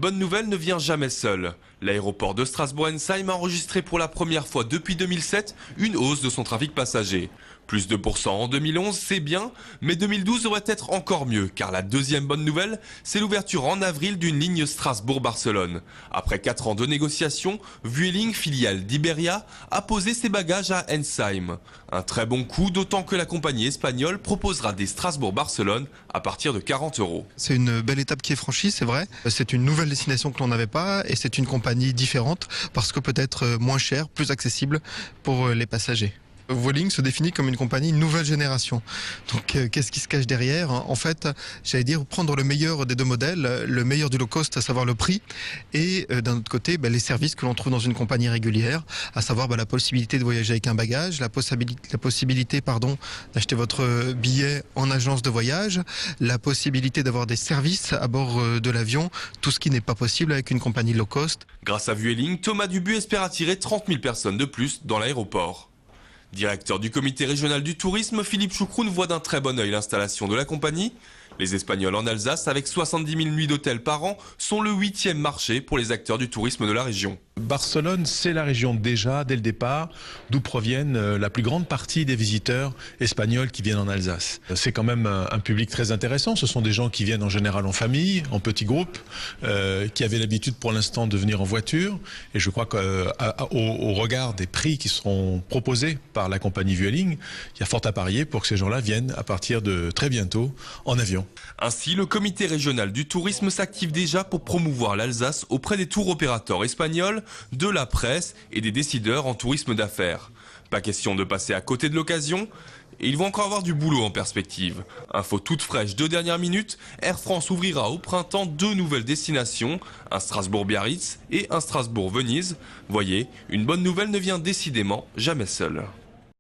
bonne nouvelle ne vient jamais seule. L'aéroport de Strasbourg-Ensheim a enregistré pour la première fois depuis 2007 une hausse de son trafic passager. Plus de % en 2011, c'est bien, mais 2012 devrait être encore mieux, car la deuxième bonne nouvelle, c'est l'ouverture en avril d'une ligne Strasbourg-Barcelone. Après 4 ans de négociations, Vueling, filiale d'Iberia, a posé ses bagages à Ensheim. Un très bon coup, d'autant que la compagnie espagnole proposera des Strasbourg-Barcelone à partir de 40 €. C'est une belle étape qui est franchie, c'est vrai. C'est une nouvelle destination que l'on n'avait pas et c'est une compagnie différente parce que peut-être moins chère, plus accessible pour les passagers. Vueling se définit comme une compagnie nouvelle génération. Donc qu'est-ce qui se cache derrière? En fait, j'allais dire prendre le meilleur des deux modèles, le meilleur du low cost, à savoir le prix, et d'un autre côté, les services que l'on trouve dans une compagnie régulière, à savoir la possibilité de voyager avec un bagage, la possibilité d'acheter votre billet en agence de voyage, la possibilité d'avoir des services à bord de l'avion, tout ce qui n'est pas possible avec une compagnie low cost. Grâce à Vueling, Thomas Dubu espère attirer 30 000 personnes de plus dans l'aéroport. Directeur du comité régional du tourisme, Philippe Choucroune voit d'un très bon œil l'installation de la compagnie. Les Espagnols en Alsace, avec 70 000 nuits d'hôtel par an, sont le 8e marché pour les acteurs du tourisme de la région. Barcelone, c'est la région déjà, dès le départ, d'où proviennent la plus grande partie des visiteurs espagnols qui viennent en Alsace. C'est quand même un public très intéressant. Ce sont des gens qui viennent en général en famille, en petits groupes, qui avaient l'habitude pour l'instant de venir en voiture. Et je crois qu'au regard des prix qui seront proposés par la compagnie Vueling, il y a fort à parier pour que ces gens-là viennent à partir de très bientôt en avion. Ainsi, le comité régional du tourisme s'active déjà pour promouvoir l'Alsace auprès des tours opérateurs espagnols, de la presse et des décideurs en tourisme d'affaires. Pas question de passer à côté de l'occasion, et ils vont encore avoir du boulot en perspective. Info toute fraîche de dernière minute, Air France ouvrira au printemps 2 nouvelles destinations, un Strasbourg-Biarritz et un Strasbourg-Venise. Voyez, une bonne nouvelle ne vient décidément jamais seule.